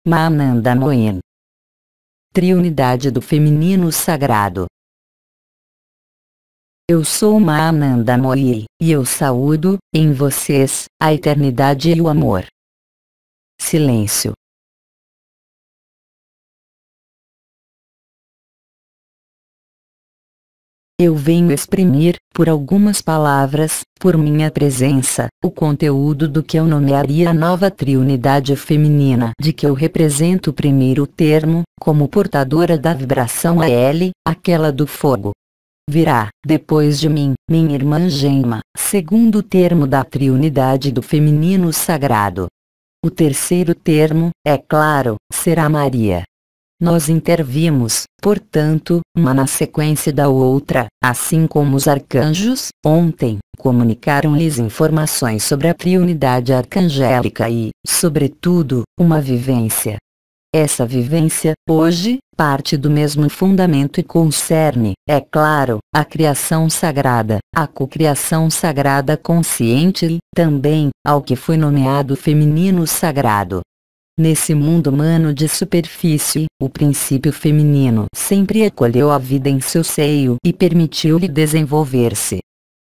Mahananda Mohin. Triunidade do Feminino Sagrado. Eu sou Mahananda Mohin, e eu saúdo, em vocês, a eternidade e o amor. Silêncio. Eu venho exprimir, por algumas palavras, por minha presença, o conteúdo do que eu nomearia a nova triunidade feminina, de que eu represento o primeiro termo, como portadora da vibração AL, aquela do fogo. Virá, depois de mim, minha irmã Gemma, segundo termo da triunidade do feminino sagrado. O terceiro termo, é claro, será Maria. Nós intervimos, portanto, uma na sequência da outra, assim como os arcanjos, ontem, comunicaram-lhes informações sobre a triunidade arcangélica e, sobretudo, uma vivência. Essa vivência, hoje, parte do mesmo fundamento e concerne, é claro, a criação sagrada, a cocriação sagrada consciente e, também, ao que foi nomeado feminino sagrado. Nesse mundo humano de superfície, o princípio feminino sempre acolheu a vida em seu seio e permitiu-lhe desenvolver-se.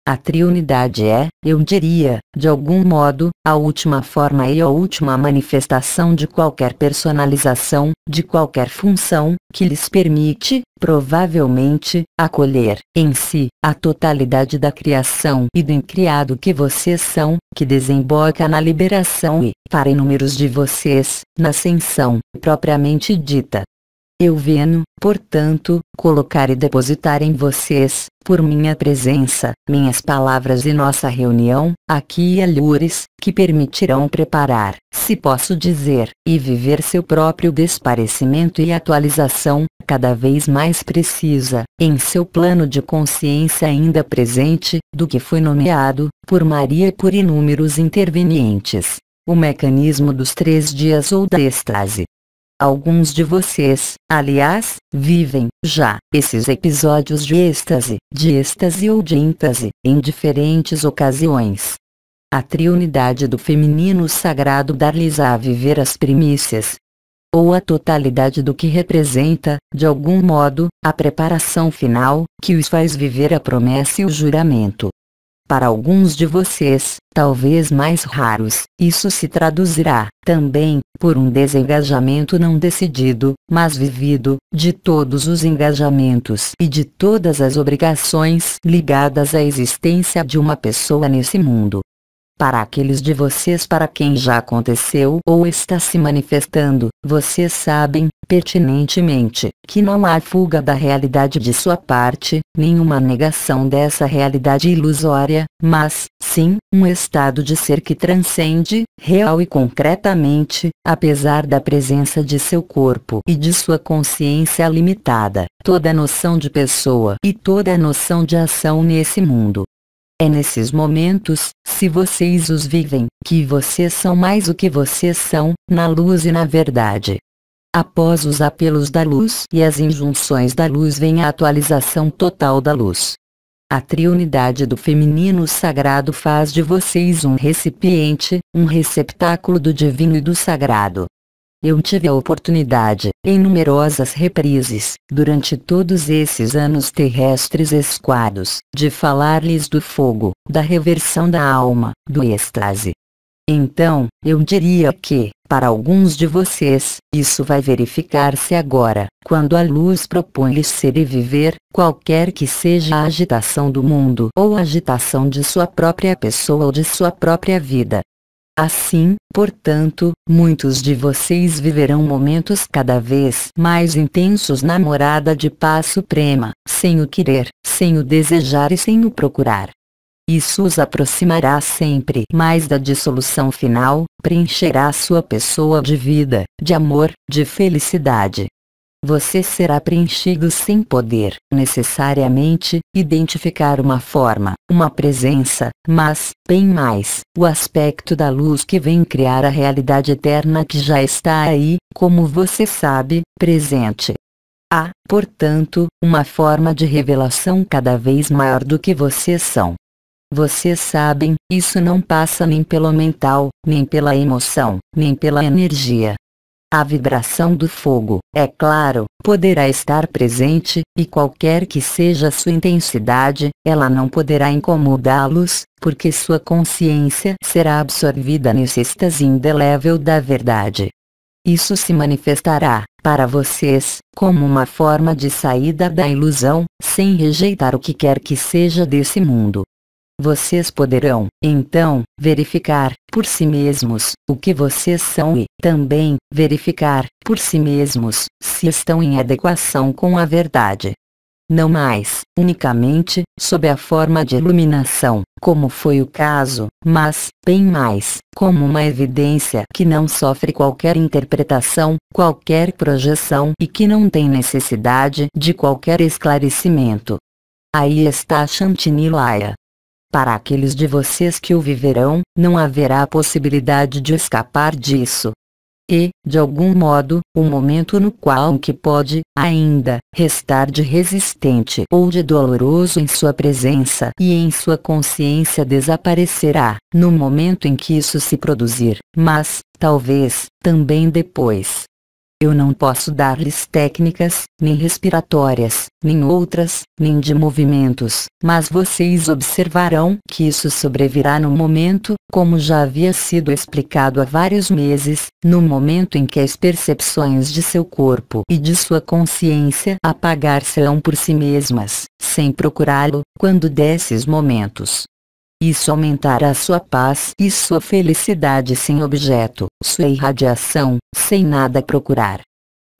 A triunidade é, eu diria, de algum modo, a última forma e a última manifestação de qualquer personalização, de qualquer função, que lhes permite, provavelmente, acolher, em si, a totalidade da criação e do incriado que vocês são, que desemboca na liberação e, para inúmeros de vocês, na ascensão, propriamente dita. Eu venho, portanto, colocar e depositar em vocês, por minha presença, minhas palavras e nossa reunião, aqui e alhures, que permitirão preparar, se posso dizer, e viver seu próprio desparecimento e atualização, cada vez mais precisa, em seu plano de consciência ainda presente, do que foi nomeado, por Maria e por inúmeros intervenientes, o mecanismo dos 3 dias ou da êxtase. Alguns de vocês, aliás, vivem, já, esses episódios de êxtase ou de íntase, em diferentes ocasiões. A triunidade do feminino sagrado dar-lhes a viver as primícias, ou a totalidade do que representa, de algum modo, a preparação final, que os faz viver a promessa e o juramento. Para alguns de vocês, talvez mais raros, isso se traduzirá, também, por um desengajamento não decidido, mas vivido, de todos os engajamentos e de todas as obrigações ligadas à existência de uma pessoa nesse mundo. Para aqueles de vocês para quem já aconteceu ou está se manifestando, vocês sabem, pertinentemente, que não há fuga da realidade de sua parte, nenhuma negação dessa realidade ilusória, mas, sim, um estado de ser que transcende, real e concretamente, apesar da presença de seu corpo e de sua consciência limitada, toda a noção de pessoa e toda a noção de ação nesse mundo. É nesses momentos, se vocês os vivem, que vocês são mais o que vocês são, na luz e na verdade. Após os apelos da luz e as injunções da luz vem a atualização total da luz. A triunidade do feminino sagrado faz de vocês um recipiente, um receptáculo do divino e do sagrado. Eu tive a oportunidade, em numerosas reprises, durante todos esses anos terrestres esquados, de falar-lhes do fogo, da reversão da alma, do êxtase. Então, eu diria que, para alguns de vocês, isso vai verificar-se agora, quando a luz propõe-lhes ser e viver, qualquer que seja a agitação do mundo ou a agitação de sua própria pessoa ou de sua própria vida. Assim, portanto, muitos de vocês viverão momentos cada vez mais intensos na morada de paz suprema, sem o querer, sem o desejar e sem o procurar. Isso os aproximará sempre mais da dissolução final, preencherá sua pessoa de vida, de amor, de felicidade. Você será preenchido sem poder, necessariamente, identificar uma forma, uma presença, mas, bem mais, o aspecto da luz que vem criar a realidade eterna que já está aí, como você sabe, presente. Há, portanto, uma forma de revelação cada vez maior do que vocês são. Vocês sabem, isso não passa nem pelo mental, nem pela emoção, nem pela energia. A vibração do fogo, é claro, poderá estar presente, e qualquer que seja sua intensidade, ela não poderá incomodá-los, porque sua consciência será absorvida nesse êxtase indelével da verdade. Isso se manifestará, para vocês, como uma forma de saída da ilusão, sem rejeitar o que quer que seja desse mundo. Vocês poderão, então, verificar, por si mesmos, o que vocês são e, também, verificar, por si mesmos, se estão em adequação com a verdade. Não mais, unicamente, sob a forma de iluminação, como foi o caso, mas, bem mais, como uma evidência que não sofre qualquer interpretação, qualquer projeção e que não tem necessidade de qualquer esclarecimento. Aí está Shantinilaya. Para aqueles de vocês que o viverão, não haverá possibilidade de escapar disso. E, de algum modo, o momento no qual que pode, ainda, restar de resistente ou de doloroso em sua presença e em sua consciência desaparecerá, no momento em que isso se produzir, mas, talvez, também depois. Eu não posso dar-lhes técnicas, nem respiratórias, nem outras, nem de movimentos, mas vocês observarão que isso sobrevirá no momento, como já havia sido explicado há vários meses, no momento em que as percepções de seu corpo e de sua consciência apagar-se-ão por si mesmas, sem procurá-lo, quando desses momentos. Isso aumentará sua paz e sua felicidade sem objeto, sua irradiação, sem nada procurar.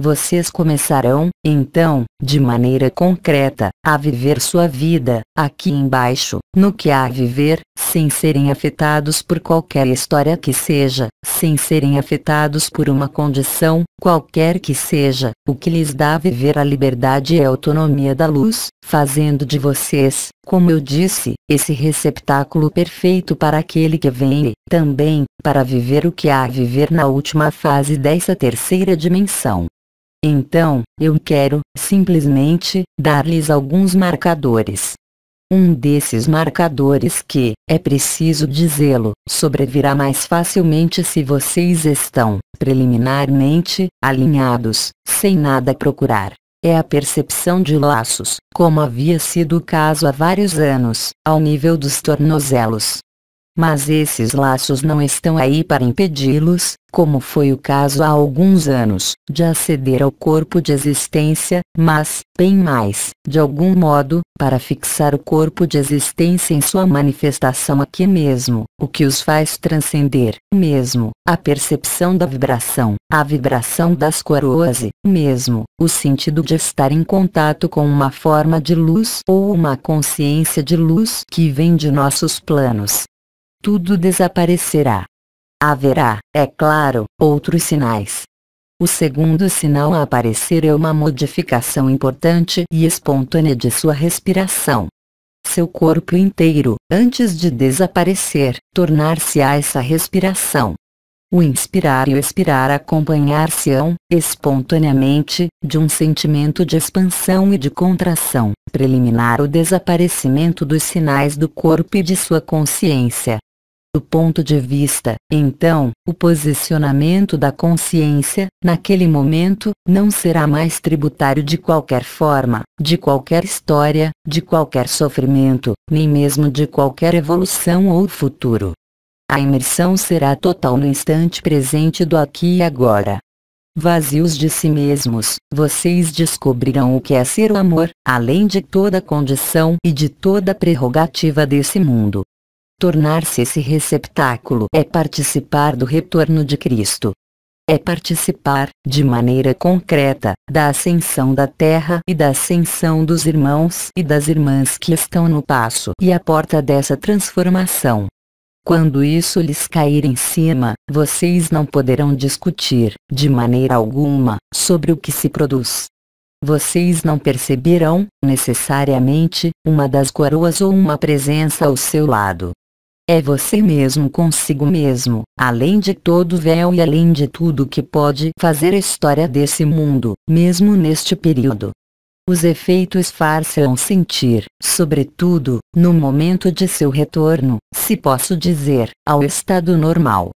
Vocês começarão, então, de maneira concreta, a viver sua vida, aqui embaixo, no que há a viver, sem serem afetados por qualquer história que seja, sem serem afetados por uma condição, qualquer que seja, o que lhes dá a viver a liberdade e a autonomia da luz, fazendo de vocês, como eu disse, esse receptáculo perfeito para aquele que vem e, também, para viver o que há a viver na última fase dessa terceira dimensão. Então, eu quero, simplesmente, dar-lhes alguns marcadores. Um desses marcadores que, é preciso dizê-lo, sobrevirá mais facilmente se vocês estão, preliminarmente, alinhados, sem nada procurar. É a percepção de laços, como havia sido o caso há vários anos, ao nível dos tornozelos. Mas esses laços não estão aí para impedi-los, como foi o caso há alguns anos, de aceder ao corpo de existência, mas, bem mais, de algum modo, para fixar o corpo de existência em sua manifestação aqui mesmo, o que os faz transcender, mesmo, a percepção da vibração, a vibração das coroas e, mesmo, o sentido de estar em contato com uma forma de luz ou uma consciência de luz que vem de nossos planos. Tudo desaparecerá. Haverá, é claro, outros sinais. O segundo sinal a aparecer é uma modificação importante e espontânea de sua respiração. Seu corpo inteiro, antes de desaparecer, tornar-se-á essa respiração. O inspirar e o expirar acompanhar-se-ão, espontaneamente, de um sentimento de expansão e de contração, preliminar ao desaparecimento dos sinais do corpo e de sua consciência. Do ponto de vista, então, o posicionamento da consciência, naquele momento, não será mais tributário de qualquer forma, de qualquer história, de qualquer sofrimento, nem mesmo de qualquer evolução ou futuro. A imersão será total no instante presente do aqui e agora. Vazios de si mesmos, vocês descobrirão o que é ser o amor, além de toda condição e de toda prerrogativa desse mundo. Tornar-se esse receptáculo é participar do retorno de Cristo. É participar, de maneira concreta, da ascensão da Terra e da ascensão dos irmãos e das irmãs que estão no passo e à porta dessa transformação. Quando isso lhes cair em cima, vocês não poderão discutir, de maneira alguma, sobre o que se produz. Vocês não perceberão, necessariamente, uma das coroas ou uma presença ao seu lado. É você mesmo consigo mesmo, além de todo véu e além de tudo que pode fazer a história desse mundo, mesmo neste período. Os efeitos far-se-ão sentir, sobretudo, no momento de seu retorno, se posso dizer, ao estado normal.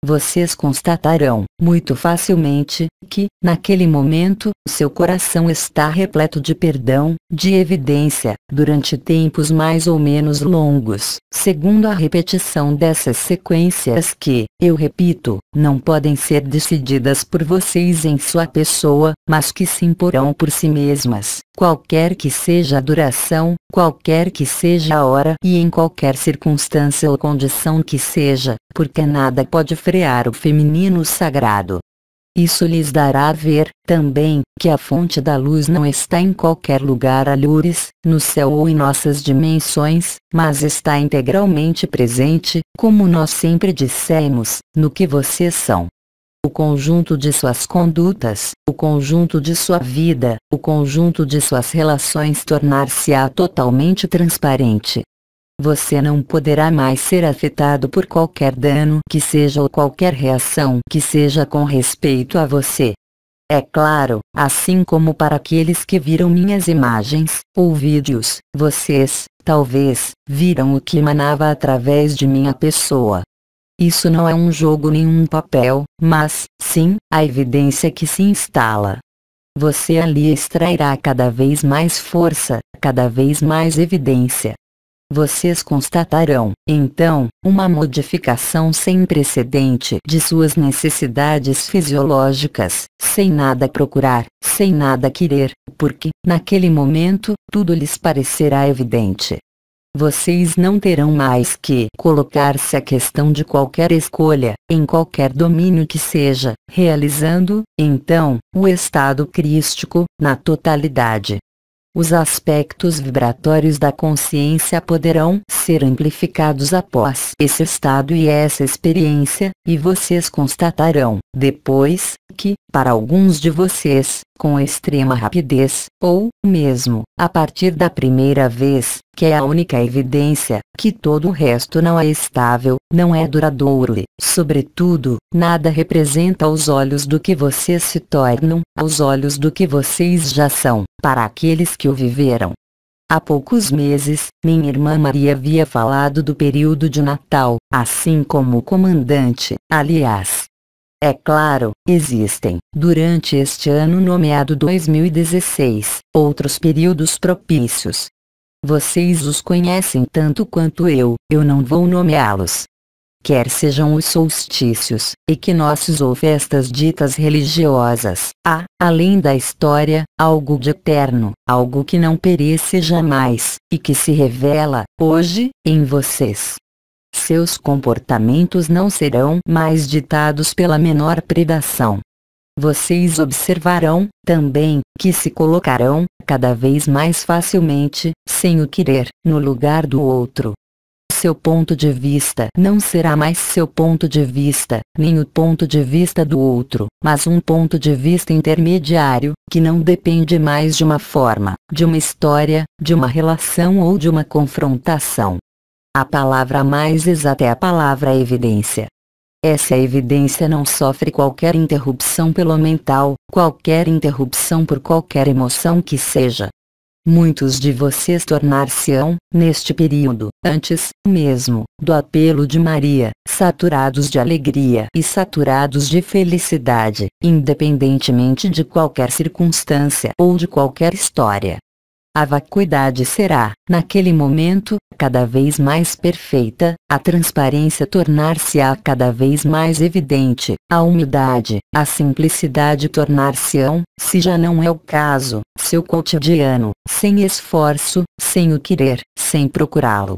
Vocês constatarão, muito facilmente, que, naquele momento, seu coração está repleto de perdão, de evidência, durante tempos mais ou menos longos, segundo a repetição dessas sequências que, eu repito, não podem ser decididas por vocês em sua pessoa, mas que se imporão por si mesmas, qualquer que seja a duração, qualquer que seja a hora e em qualquer circunstância ou condição que seja, porque nada pode frear o feminino sagrado. Isso lhes dará a ver, também, que a fonte da luz não está em qualquer lugar alhures, no céu ou em nossas dimensões, mas está integralmente presente, como nós sempre dissemos, no que vocês são. O conjunto de suas condutas, o conjunto de sua vida, o conjunto de suas relações tornar-se-á totalmente transparente. Você não poderá mais ser afetado por qualquer dano que seja ou qualquer reação que seja com respeito a você. É claro, assim como para aqueles que viram minhas imagens, ou vídeos, vocês, talvez, viram o que emanava através de minha pessoa. Isso não é um jogo nem um papel, mas, sim, a evidência que se instala. Você ali extrairá cada vez mais força, cada vez mais evidência. Vocês constatarão, então, uma modificação sem precedente de suas necessidades fisiológicas, sem nada procurar, sem nada querer, porque, naquele momento, tudo lhes parecerá evidente. Vocês não terão mais que colocar-se a questão de qualquer escolha, em qualquer domínio que seja, realizando, então, o estado crístico, na totalidade. Os aspectos vibratórios da consciência poderão ser amplificados após esse estado e essa experiência, e vocês constatarão, depois, que, para alguns de vocês, com extrema rapidez, ou, mesmo, a partir da primeira vez, que é a única evidência, que todo o resto não é estável, não é duradouro e, sobretudo, nada representa aos olhos do que vocês se tornam, aos olhos do que vocês já são, para aqueles que o viveram. Há poucos meses, minha irmã Maria havia falado do período de Natal, assim como o comandante, aliás. É claro, existem, durante este ano nomeado 2016, outros períodos propícios. Vocês os conhecem tanto quanto eu não vou nomeá-los. Quer sejam os solstícios, equinócios ou festas ditas religiosas, há, além da história, algo de eterno, algo que não perece jamais, e que se revela, hoje, em vocês. Seus comportamentos não serão mais ditados pela menor predação. Vocês observarão, também, que se colocarão, cada vez mais facilmente, sem o querer, no lugar do outro. Seu ponto de vista não será mais seu ponto de vista, nem o ponto de vista do outro, mas um ponto de vista intermediário, que não depende mais de uma forma, de uma história, de uma relação ou de uma confrontação. A palavra mais exata é a palavra evidência. Essa evidência não sofre qualquer interrupção pelo mental, qualquer interrupção por qualquer emoção que seja. Muitos de vocês tornar-se-ão, neste período, antes, mesmo, do apelo de Maria, saturados de alegria e saturados de felicidade, independentemente de qualquer circunstância ou de qualquer história. A vacuidade será, naquele momento, cada vez mais perfeita, a transparência tornar-se-á cada vez mais evidente, a humildade, a simplicidade tornar-se-ão, se já não é o caso, seu cotidiano, sem esforço, sem o querer, sem procurá-lo.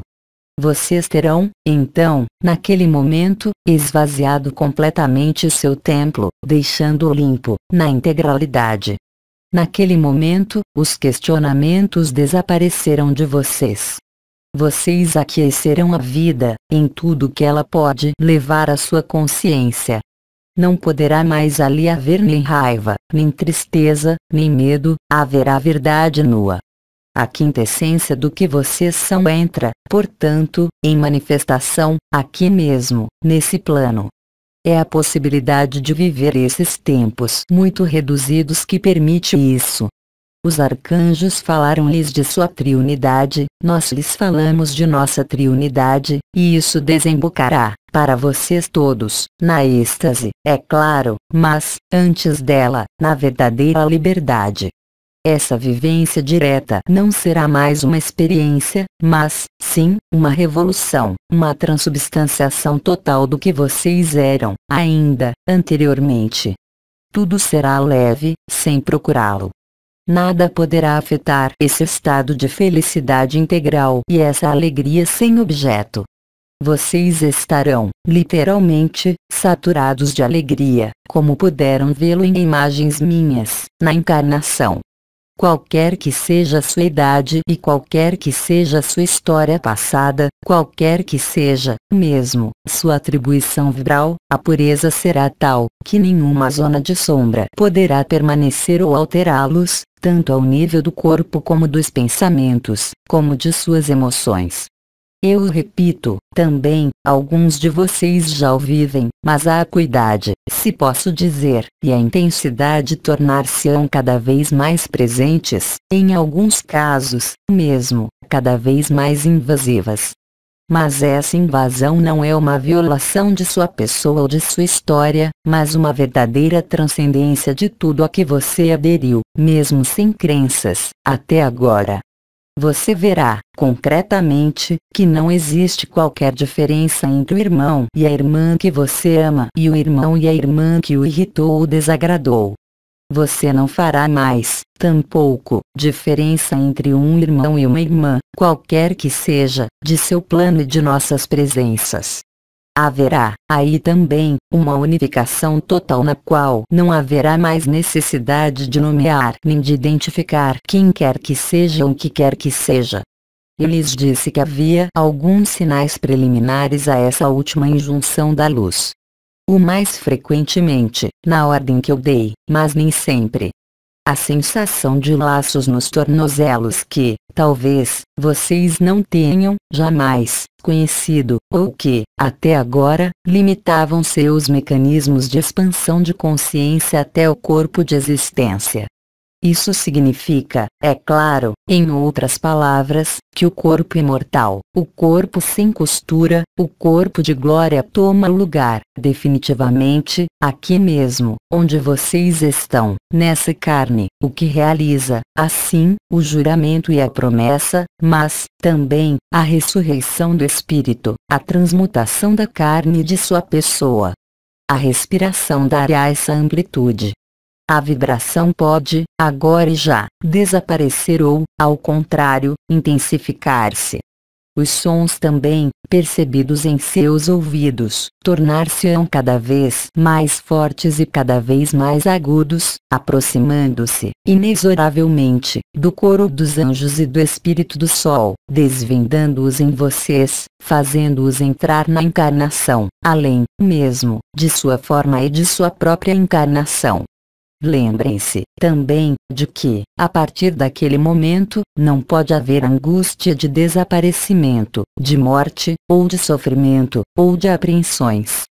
Vocês terão, então, naquele momento, esvaziado completamente o seu templo, deixando-o limpo, na integralidade. Naquele momento, os questionamentos desaparecerão de vocês. Vocês aquecerão a vida, em tudo que ela pode levar à sua consciência. Não poderá mais ali haver nem raiva, nem tristeza, nem medo, haverá verdade nua. A quintessência do que vocês são entra, portanto, em manifestação, aqui mesmo, nesse plano. É a possibilidade de viver esses tempos muito reduzidos que permite isso. Os arcanjos falaram-lhes de sua triunidade, nós lhes falamos de nossa triunidade, e isso desembocará, para vocês todos, na êxtase, é claro, mas, antes dela, na verdadeira liberdade. Essa vivência direta não será mais uma experiência, mas, sim, uma revolução, uma transubstanciação total do que vocês eram, ainda, anteriormente. Tudo será leve, sem procurá-lo. Nada poderá afetar esse estado de felicidade integral e essa alegria sem objeto. Vocês estarão, literalmente, saturados de alegria, como puderam vê-lo em imagens minhas, na encarnação. Qualquer que seja a sua idade e qualquer que seja a sua história passada, qualquer que seja, mesmo, sua atribuição vibral, a pureza será tal, que nenhuma zona de sombra poderá permanecer ou alterá-los, tanto ao nível do corpo como dos pensamentos, como de suas emoções. Eu repito, também, alguns de vocês já o vivem, mas a acuidade, se posso dizer, e a intensidade tornar-se-ão cada vez mais presentes, em alguns casos, mesmo, cada vez mais invasivas. Mas essa invasão não é uma violação de sua pessoa ou de sua história, mas uma verdadeira transcendência de tudo a que você aderiu, mesmo sem crenças, até agora. Você verá, concretamente, que não existe qualquer diferença entre o irmão e a irmã que você ama e o irmão e a irmã que o irritou ou desagradou. Você não fará mais, tampouco, diferença entre um irmão e uma irmã, qualquer que seja, de seu plano e de nossas presenças. Haverá, aí também, uma unificação total na qual não haverá mais necessidade de nomear nem de identificar quem quer que seja ou o que quer que seja. Eu lhes disse que havia alguns sinais preliminares a essa última injunção da luz. O mais frequentemente, na ordem que eu dei, mas nem sempre. A sensação de laços nos tornozelos que, talvez, vocês não tenham, jamais, conhecido, ou que, até agora, limitavam seus mecanismos de expansão de consciência até o corpo de existência. Isso significa, é claro, em outras palavras, que o corpo imortal, o corpo sem costura, o corpo de glória toma lugar, definitivamente, aqui mesmo, onde vocês estão, nessa carne, o que realiza, assim, o juramento e a promessa, mas, também, a ressurreição do espírito, a transmutação da carne de sua pessoa. A respiração dará essa amplitude. A vibração pode, agora e já, desaparecer ou, ao contrário, intensificar-se. Os sons também, percebidos em seus ouvidos, tornar-se-ão cada vez mais fortes e cada vez mais agudos, aproximando-se, inexoravelmente, do coro dos anjos e do espírito do sol, desvendando-os em vocês, fazendo-os entrar na encarnação, além, mesmo, de sua forma e de sua própria encarnação. Lembrem-se, também, de que, a partir daquele momento, não pode haver angústia de desaparecimento, de morte, ou de sofrimento, ou de apreensões.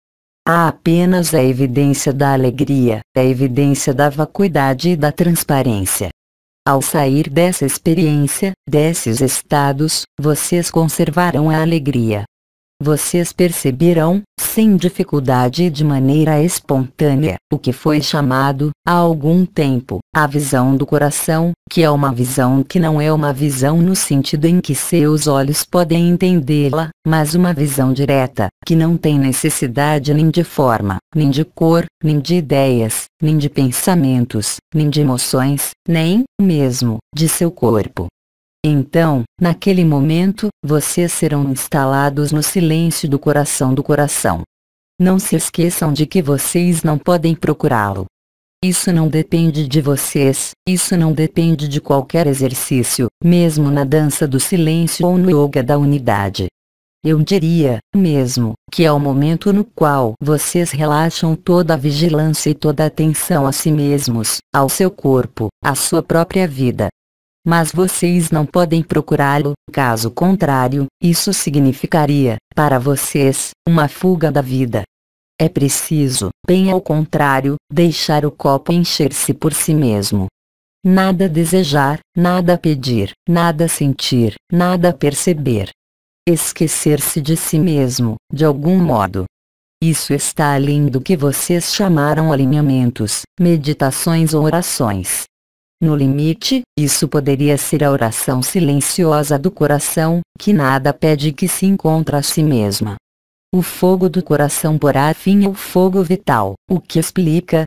Há apenas a evidência da alegria, a evidência da vacuidade e da transparência. Ao sair dessa experiência, desses estados, vocês conservarão a alegria. Vocês perceberão, sem dificuldade e de maneira espontânea, o que foi chamado, há algum tempo, a visão do coração, que é uma visão que não é uma visão no sentido em que seus olhos podem entendê-la, mas uma visão direta, que não tem necessidade nem de forma, nem de cor, nem de ideias, nem de pensamentos, nem de emoções, nem, mesmo, de seu corpo. Então, naquele momento, vocês serão instalados no silêncio do coração do coração. Não se esqueçam de que vocês não podem procurá-lo. Isso não depende de vocês, isso não depende de qualquer exercício, mesmo na dança do silêncio ou no yoga da unidade. Eu diria, mesmo, que é o momento no qual vocês relaxam toda a vigilância e toda a atenção a si mesmos, ao seu corpo, à sua própria vida. Mas vocês não podem procurá-lo, caso contrário, isso significaria, para vocês, uma fuga da vida. É preciso, bem ao contrário, deixar o copo encher-se por si mesmo. nada desejar, nada pedir, nada sentir, nada perceber. Esquecer-se de si mesmo, de algum modo. Isso está além do que vocês chamaram alinhamentos, meditações ou orações. No limite, isso poderia ser a oração silenciosa do coração, que nada pede e que se encontra a si mesma. O fogo do coração porá fim ao fogo vital, o que explica,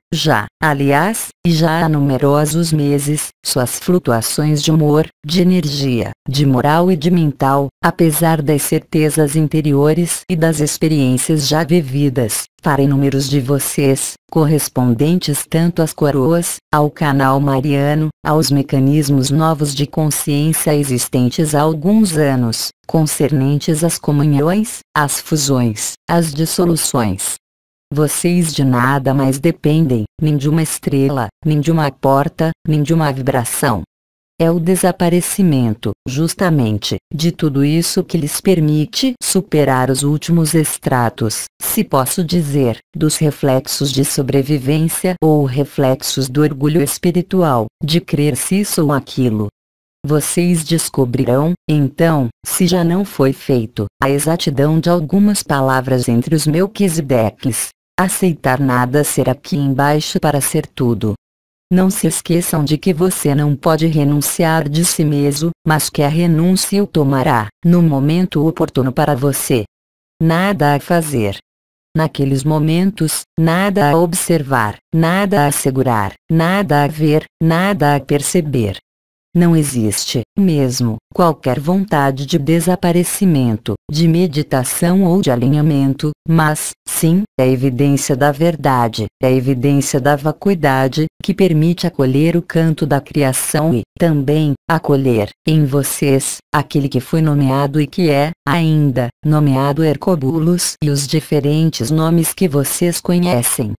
aliás, e já há numerosos meses, suas flutuações de humor, de energia, de moral e de mental, apesar das certezas interiores e das experiências já vividas, para inúmeros de vocês, correspondentes tanto às coroas, ao canal mariano, aos mecanismos novos de consciência existentes há alguns anos, concernentes às comunhões, às fusões, às dissoluções. Vocês de nada mais dependem, nem de uma estrela, nem de uma porta, nem de uma vibração. É o desaparecimento, justamente, de tudo isso que lhes permite superar os últimos estratos, se posso dizer, dos reflexos de sobrevivência ou reflexos do orgulho espiritual, de crer-se isso ou aquilo. Vocês descobrirão, então, se já não foi feito, a exatidão de algumas palavras entre os Melquisedeques. Aceitar nada ser aqui embaixo para ser tudo. Não se esqueçam de que você não pode renunciar de si mesmo, mas que a renúncia o tomará, no momento oportuno para você. Nada a fazer. Naqueles momentos, nada a observar, nada a segurar, nada a ver, nada a perceber. Não existe, mesmo, qualquer vontade de desaparecimento, de meditação ou de alinhamento, mas, sim, é a evidência da verdade, é a evidência da vacuidade, que permite acolher o canto da criação e, também, acolher, em vocês, aquele que foi nomeado e que é, ainda, nomeado Hercóbulos e os diferentes nomes que vocês conhecem.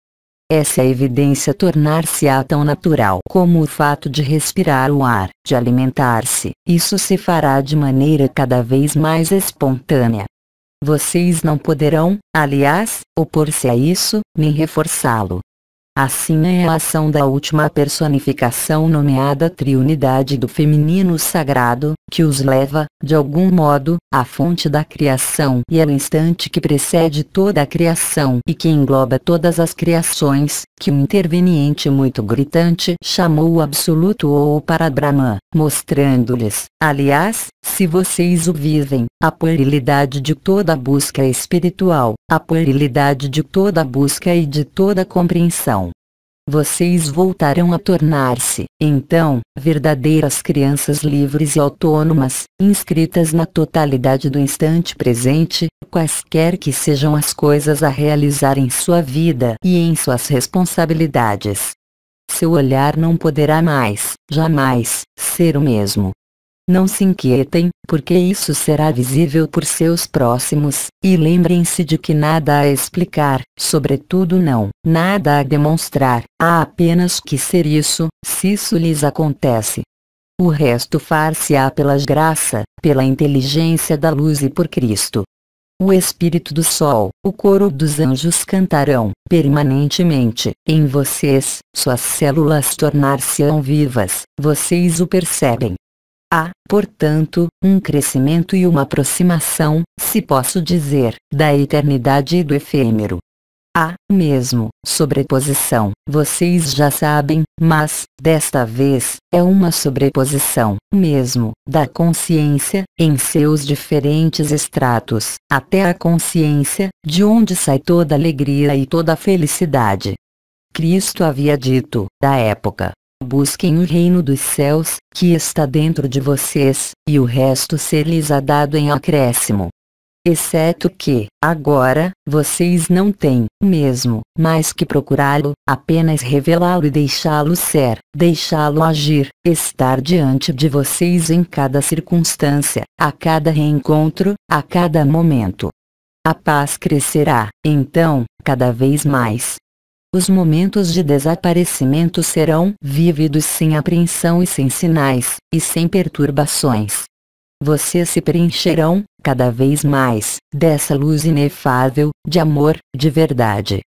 Essa evidência tornar-se-á tão natural como o fato de respirar o ar, de alimentar-se. Isso se fará de maneira cada vez mais espontânea. Vocês não poderão, aliás, opor-se a isso, nem reforçá-lo. Assim é a ação da última personificação nomeada Triunidade do Feminino Sagrado, que os leva, de algum modo, à fonte da criação e ao instante que precede toda a criação e que engloba todas as criações, que um interveniente muito gritante chamou o Absoluto ou o Parabrahman, mostrando-lhes, aliás, se vocês o vivem, a puerilidade de toda a busca espiritual, a puerilidade de toda a busca e de toda a compreensão. Vocês voltarão a tornar-se, então, verdadeiras crianças livres e autônomas, inscritas na totalidade do instante presente, quaisquer que sejam as coisas a realizar em sua vida e em suas responsabilidades. Seu olhar não poderá mais, jamais, ser o mesmo. Não se inquietem, porque isso será visível por seus próximos, e lembrem-se de que nada a explicar, sobretudo não, nada a demonstrar, há apenas que ser isso, se isso lhes acontece. O resto far-se-á pela graça, pela inteligência da luz e por Cristo. O Espírito do Sol, o coro dos anjos cantarão, permanentemente, em vocês, suas células tornar-se-ão vivas, vocês o percebem. Há, portanto, um crescimento e uma aproximação, se posso dizer, da eternidade e do efêmero. Há, mesmo, sobreposição, vocês já sabem, mas, desta vez, é uma sobreposição, mesmo, da consciência, em seus diferentes estratos, até a consciência, de onde sai toda a alegria e toda a felicidade. Cristo havia dito, da época: busquem o reino dos céus, que está dentro de vocês, e o resto ser-lhes-á dado em acréscimo. Exceto que, agora, vocês não têm, mesmo, mais que procurá-lo, apenas revelá-lo e deixá-lo ser, deixá-lo agir, estar diante de vocês em cada circunstância, a cada reencontro, a cada momento. A paz crescerá, então, cada vez mais. Os momentos de desaparecimento serão vívidos sem apreensão e sem sinais, e sem perturbações. Vocês se preencherão, cada vez mais, dessa luz inefável, de amor, de verdade.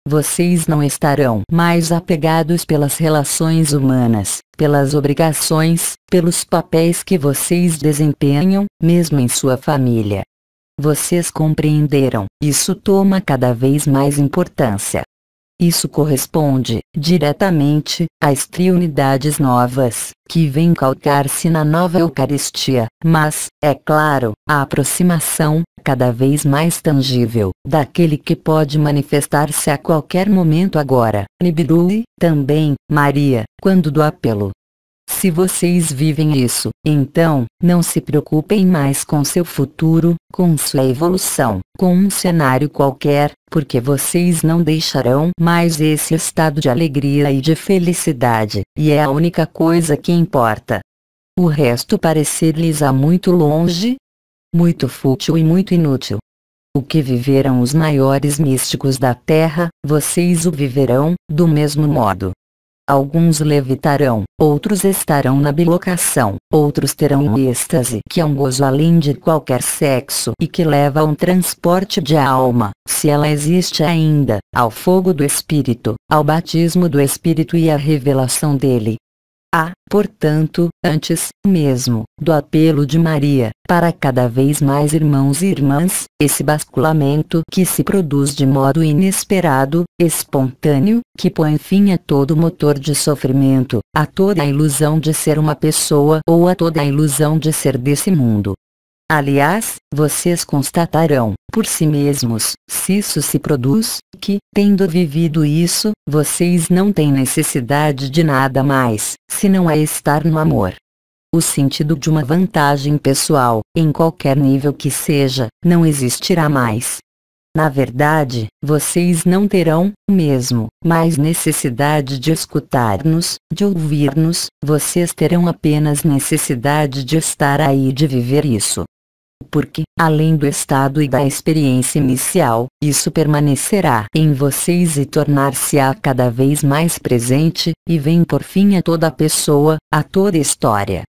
vocês não estarão mais apegados pelas relações humanas, pelas obrigações, pelos papéis que vocês desempenham, mesmo em sua família. Vocês compreenderam, isso toma cada vez mais importância. Isso corresponde, diretamente, às triunidades novas, que vêm calcar-se na nova Eucaristia, mas, é claro, a aproximação, cada vez mais tangível, daquele que pode manifestar-se a qualquer momento agora, Nibiru, também, Maria, quando do apelo. Se vocês vivem isso, então, não se preocupem mais com seu futuro, com sua evolução, com um cenário qualquer, porque vocês não deixarão mais esse estado de alegria e de felicidade, e é a única coisa que importa. O resto parecer-lhes há muito longe, muito fútil e muito inútil. O que viveram os maiores místicos da Terra, vocês o viverão, do mesmo modo. Alguns levitarão, outros estarão na bilocação, outros terão um êxtase que é um gozo além de qualquer sexo e que leva a um transporte de alma, se ela existe ainda, ao fogo do Espírito, ao batismo do Espírito e à revelação dele. Há, portanto, antes mesmo do apelo de Maria, para cada vez mais irmãos e irmãs, esse basculamento que se produz de modo inesperado, espontâneo, que põe fim a todo motor de sofrimento, a toda a ilusão de ser uma pessoa ou a toda a ilusão de ser desse mundo. Aliás, vocês constatarão, por si mesmos, se isso se produz, que, tendo vivido isso, vocês não têm necessidade de nada mais, senão a estar no amor. O sentido de uma vantagem pessoal, em qualquer nível que seja, não existirá mais. Na verdade, vocês não terão, mesmo, mais necessidade de escutar-nos, de ouvir-nos, vocês terão apenas necessidade de estar aí e de viver isso. Porque, além do estado e da experiência inicial, isso permanecerá em vocês e tornar-se-á cada vez mais presente, e vem por fim a toda pessoa, a toda história.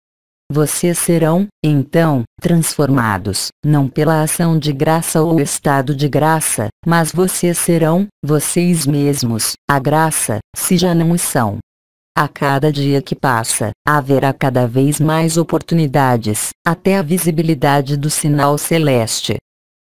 Vocês serão, então, transformados, não pela ação de graça ou estado de graça, mas vocês serão, vocês mesmos, a graça, se já não o são. A cada dia que passa, haverá cada vez mais oportunidades, até a visibilidade do sinal celeste.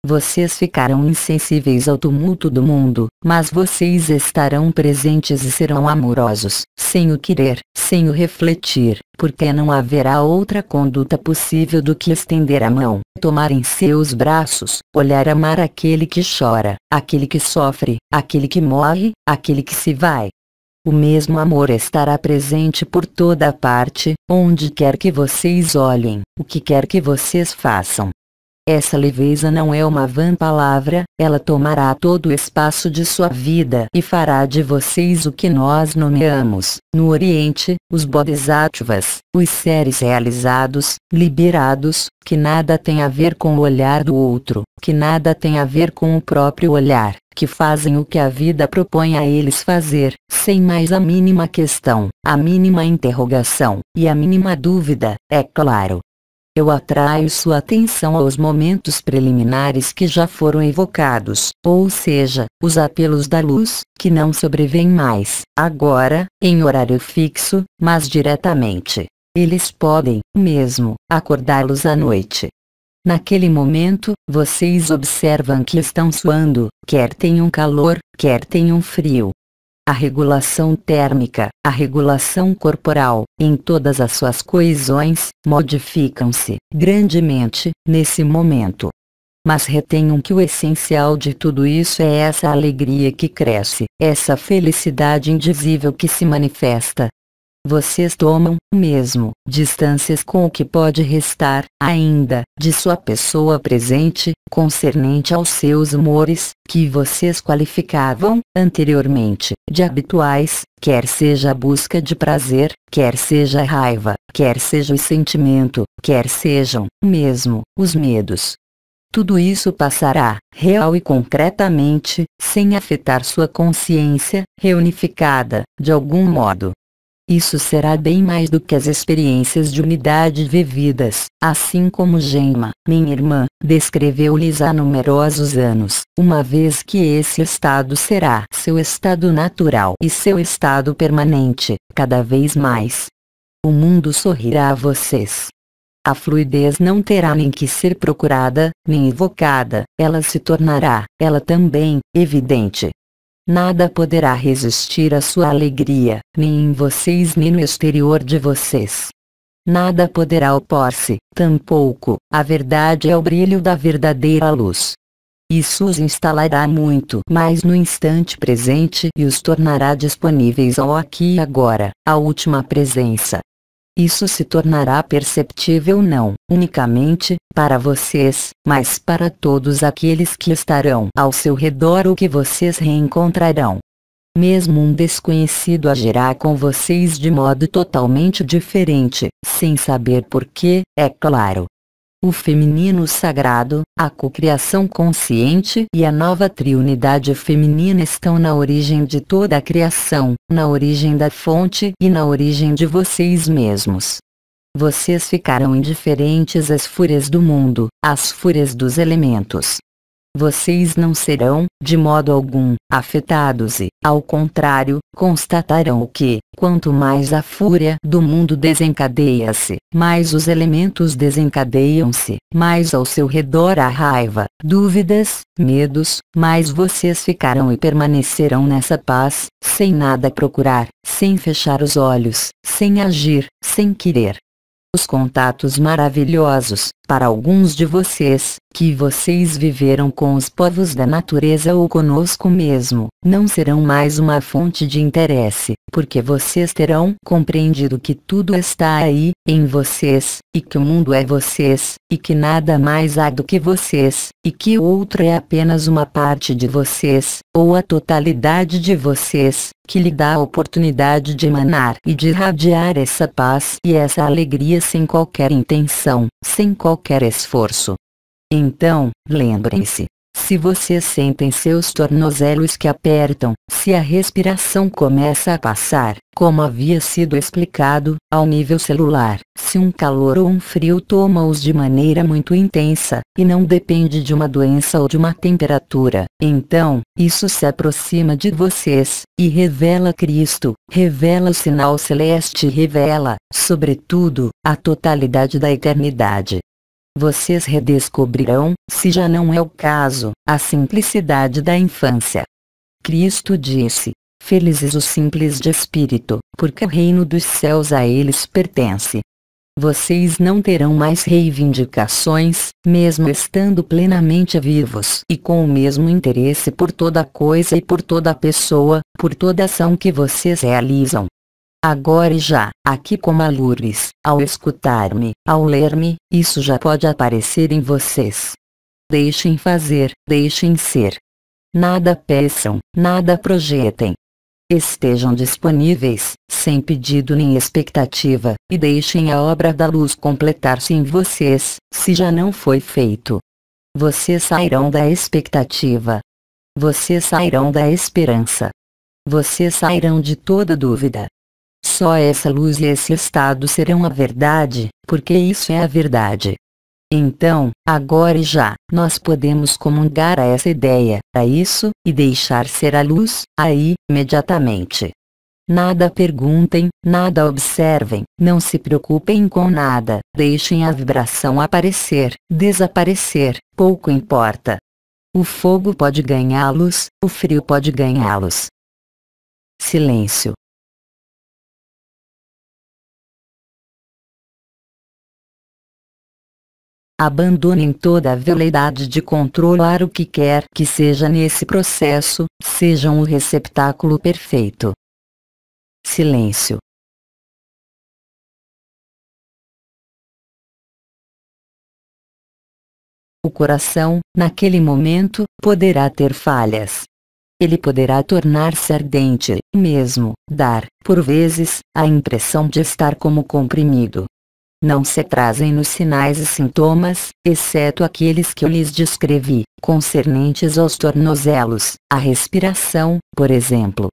Vocês ficarão insensíveis ao tumulto do mundo, mas vocês estarão presentes e serão amorosos, sem o querer, sem o refletir, porque não haverá outra conduta possível do que estender a mão, tomar em seus braços, olhar amar aquele que chora, aquele que sofre, aquele que morre, aquele que se vai. O mesmo amor estará presente por toda parte, onde quer que vocês olhem, o que quer que vocês façam. Essa leveza não é uma vã palavra, ela tomará todo o espaço de sua vida e fará de vocês o que nós nomeamos, no Oriente, os Bodhisattvas, os seres realizados, liberados, que nada tem a ver com o olhar do outro, que nada tem a ver com o próprio olhar, que fazem o que a vida propõe a eles fazer, sem mais a mínima questão, a mínima interrogação, e a mínima dúvida, é claro. Eu atraio sua atenção aos momentos preliminares que já foram evocados, ou seja, os apelos da luz, que não sobrevêm mais, agora, em horário fixo, mas diretamente. Eles podem, mesmo, acordá-los à noite. Naquele momento, vocês observam que estão suando, quer tenham calor, quer tenham frio. A regulação térmica, a regulação corporal, em todas as suas coesões, modificam-se, grandemente, nesse momento. Mas retenham que o essencial de tudo isso é essa alegria que cresce, essa felicidade indizível que se manifesta. Vocês tomam, mesmo, distâncias com o que pode restar, ainda, de sua pessoa presente, concernente aos seus humores, que vocês qualificavam, anteriormente, de habituais, quer seja a busca de prazer, quer seja a raiva, quer seja o sentimento, quer sejam, mesmo, os medos. Tudo isso passará, real e concretamente, sem afetar sua consciência, reunificada, de algum modo. Isso será bem mais do que as experiências de unidade vividas, assim como Gemma, minha irmã, descreveu-lhes há numerosos anos, uma vez que esse estado será seu estado natural e seu estado permanente, cada vez mais. O mundo sorrirá a vocês. A fluidez não terá nem que ser procurada, nem evocada, ela se tornará, ela também, evidente. Nada poderá resistir à sua alegria, nem em vocês nem no exterior de vocês. Nada poderá opor-se, tampouco, a verdade é o brilho da verdadeira luz. Isso os instalará muito mais no instante presente e os tornará disponíveis ao aqui e agora, à última presença. Isso se tornará perceptível não unicamente para vocês, mas para todos aqueles que estarão ao seu redor ou que vocês reencontrarão. Mesmo um desconhecido agirá com vocês de modo totalmente diferente, sem saber porquê, é claro. O feminino sagrado, a cocriação consciente e a nova triunidade feminina estão na origem de toda a criação, na origem da fonte e na origem de vocês mesmos. Vocês ficarão indiferentes às fúrias do mundo, às fúrias dos elementos. Vocês não serão, de modo algum, afetados e, ao contrário, constatarão que, quanto mais a fúria do mundo desencadeia-se, mais os elementos desencadeiam-se, mais ao seu redor há raiva, dúvidas, medos, mais vocês ficarão e permanecerão nessa paz, sem nada procurar, sem fechar os olhos, sem agir, sem querer. Os contatos maravilhosos, para alguns de vocês, que vocês viveram com os povos da natureza ou conosco mesmo, não serão mais uma fonte de interesse, porque vocês terão compreendido que tudo está aí, em vocês, e que o mundo é vocês, e que nada mais há do que vocês, e que o outro é apenas uma parte de vocês, ou a totalidade de vocês, que lhe dá a oportunidade de emanar e de irradiar essa paz e essa alegria sem qualquer intenção, sem qualquer esforço. Então, lembrem-se. Se vocês sentem seus tornozelos que apertam, se a respiração começa a passar, como havia sido explicado, ao nível celular, se um calor ou um frio toma-os de maneira muito intensa, e não depende de uma doença ou de uma temperatura, então, isso se aproxima de vocês, e revela Cristo, revela o sinal celeste e revela, sobretudo, a totalidade da eternidade. Vocês redescobrirão, se já não é o caso, a simplicidade da infância. Cristo disse: felizes os simples de espírito, porque o reino dos céus a eles pertence. Vocês não terão mais reivindicações, mesmo estando plenamente vivos e com o mesmo interesse por toda coisa e por toda pessoa, por toda ação que vocês realizam. Agora e já, aqui como a Lourdes, ao escutar-me, ao ler-me, isso já pode aparecer em vocês. Deixem fazer, deixem ser. Nada peçam, nada projetem. Estejam disponíveis, sem pedido nem expectativa, e deixem a obra da luz completar-se em vocês, se já não foi feito. Vocês sairão da expectativa. Vocês sairão da esperança. Vocês sairão de toda dúvida. Só essa luz e esse estado serão a verdade, porque isso é a verdade. Então, agora e já, nós podemos comungar a essa ideia, a isso, e deixar ser a luz, aí, imediatamente. Nada perguntem, nada observem, não se preocupem com nada, deixem a vibração aparecer, desaparecer, pouco importa. O fogo pode ganhá-los, o frio pode ganhá-los. Silêncio. Abandonem toda a veleidade de controlar o que quer que seja nesse processo, sejam o receptáculo perfeito. Silêncio. O coração, naquele momento, poderá ter falhas. Ele poderá tornar-se ardente, mesmo, dar, por vezes, a impressão de estar como comprimido. Não se atrasem nos sinais e sintomas, exceto aqueles que eu lhes descrevi, concernentes aos tornozelos, à respiração, por exemplo.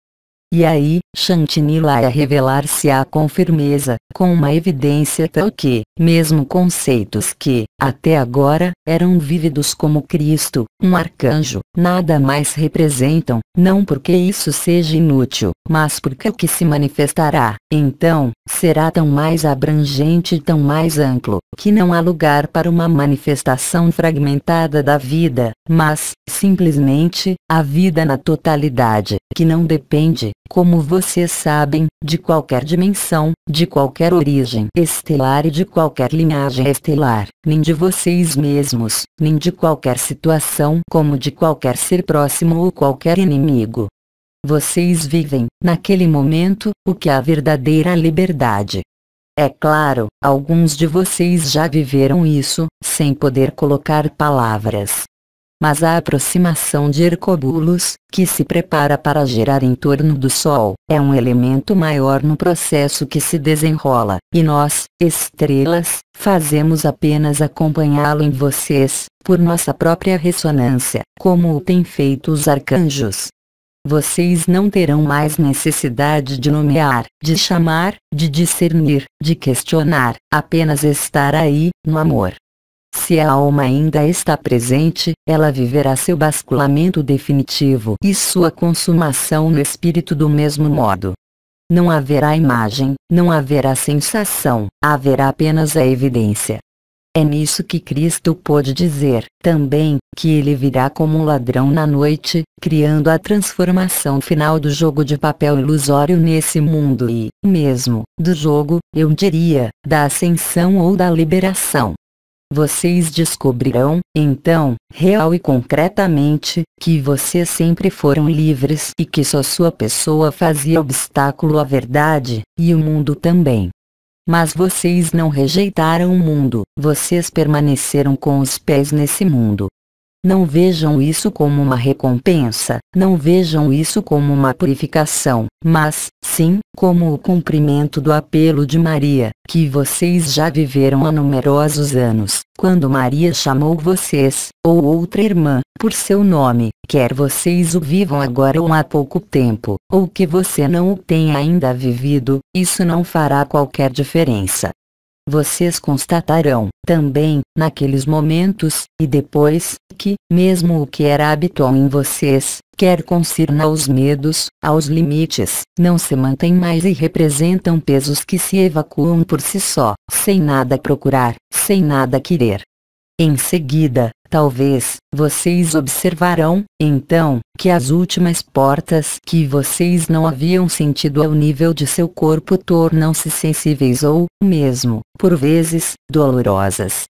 E aí, Shantinilaya revelar-se-á com firmeza, com uma evidência tal que, mesmo conceitos que, até agora, eram vívidos como Cristo, um arcanjo, nada mais representam, não porque isso seja inútil, mas porque o que se manifestará, então, será tão mais abrangente e tão mais amplo, que não há lugar para uma manifestação fragmentada da vida, mas, simplesmente, a vida na totalidade, que não depende, como vocês sabem, de qualquer dimensão, de qualquer origem estelar e de qualquer linhagem estelar, nem de vocês mesmos, nem de qualquer situação, como de qualquer ser próximo ou qualquer inimigo. Vocês vivem, naquele momento, o que é a verdadeira liberdade. É claro, alguns de vocês já viveram isso, sem poder colocar palavras. Mas a aproximação de Hercóbulos, que se prepara para girar em torno do Sol, é um elemento maior no processo que se desenrola, e nós, estrelas, fazemos apenas acompanhá-lo em vocês, por nossa própria ressonância, como o têm feito os arcanjos. Vocês não terão mais necessidade de nomear, de chamar, de discernir, de questionar, apenas estar aí, no amor. Se a alma ainda está presente, ela viverá seu basculamento definitivo e sua consumação no espírito do mesmo modo. Não haverá imagem, não haverá sensação, haverá apenas a evidência. É nisso que Cristo pôde dizer, também, que ele virá como um ladrão na noite, criando a transformação final do jogo de papel ilusório nesse mundo e, mesmo, do jogo, eu diria, da ascensão ou da liberação. Vocês descobrirão, então, real e concretamente, que vocês sempre foram livres e que só sua pessoa fazia obstáculo à verdade, e o mundo também. Mas vocês não rejeitaram o mundo, vocês permaneceram com os pés nesse mundo. Não vejam isso como uma recompensa, não vejam isso como uma purificação, mas, sim, como o cumprimento do apelo de Maria, que vocês já viveram há numerosos anos, quando Maria chamou vocês, ou outra irmã, por seu nome, quer vocês o vivam agora ou há pouco tempo, ou que você não o tenha ainda vivido, isso não fará qualquer diferença. Vocês constatarão, também, naqueles momentos, e depois, que, mesmo o que era habitual em vocês, quer concerne aos medos, aos limites, não se mantém mais e representam pesos que se evacuam por si só, sem nada procurar, sem nada querer. Em seguida, talvez, vocês observarão, então, que as últimas portas que vocês não haviam sentido ao nível de seu corpo tornam-se sensíveis ou, mesmo, por vezes, dolorosas.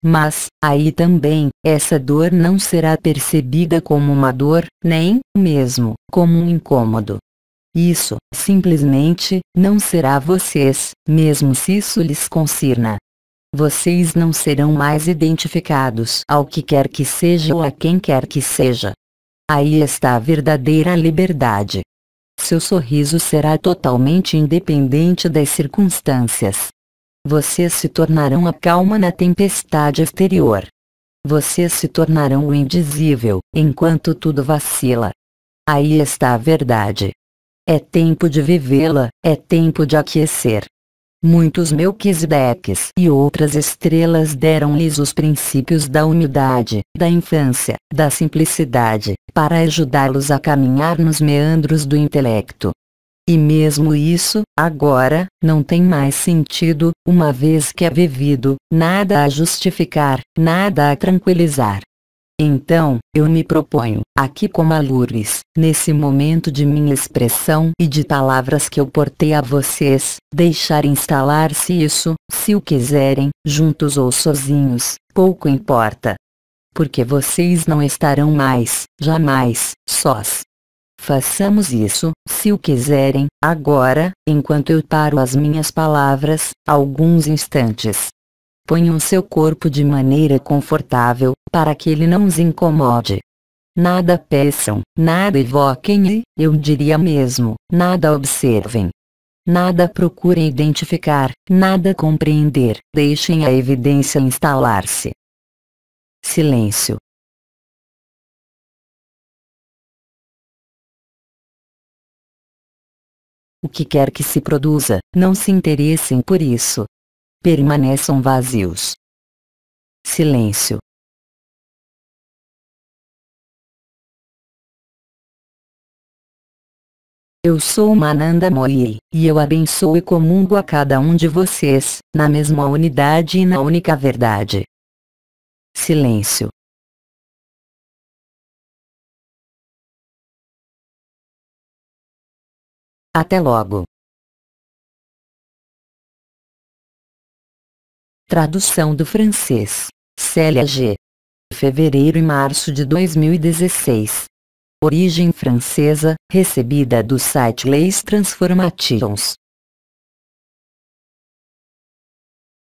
Mas, aí também, essa dor não será percebida como uma dor, nem, mesmo, como um incômodo. Isso, simplesmente, não será vocês, mesmo se isso lhes concirna. Vocês não serão mais identificados ao que quer que seja ou a quem quer que seja. Aí está a verdadeira liberdade. Seu sorriso será totalmente independente das circunstâncias. Vocês se tornarão a calma na tempestade exterior. Vocês se tornarão o indizível, enquanto tudo vacila. Aí está a verdade. É tempo de vivê-la, é tempo de aquecer. Muitos Melquisedeques e outras estrelas deram-lhes os princípios da humildade, da infância, da simplicidade, para ajudá-los a caminhar nos meandros do intelecto. E mesmo isso, agora, não tem mais sentido, uma vez que é vivido, nada a justificar, nada a tranquilizar. Então, eu me proponho, aqui como a Lourdes, nesse momento de minha expressão e de palavras que eu portei a vocês, deixar instalar-se isso, se o quiserem, juntos ou sozinhos, pouco importa. Porque vocês não estarão mais, jamais, sós. Façamos isso, se o quiserem, agora, enquanto eu paro as minhas palavras, alguns instantes. Ponham seu corpo de maneira confortável, para que ele não os incomode. Nada peçam, nada evoquem e, eu diria mesmo, nada observem. Nada procurem identificar, nada compreender, deixem a evidência instalar-se. Silêncio. O que quer que se produza, não se interessem por isso. Permaneçam vazios. Silêncio. Eu sou Mananda Moiri, e eu abençoo e comungo a cada um de vocês, na mesma unidade e na única verdade. Silêncio. Até logo. Tradução do francês. Célia G. Fevereiro e março de 2016. Origem francesa, recebida do site Leis Transformations.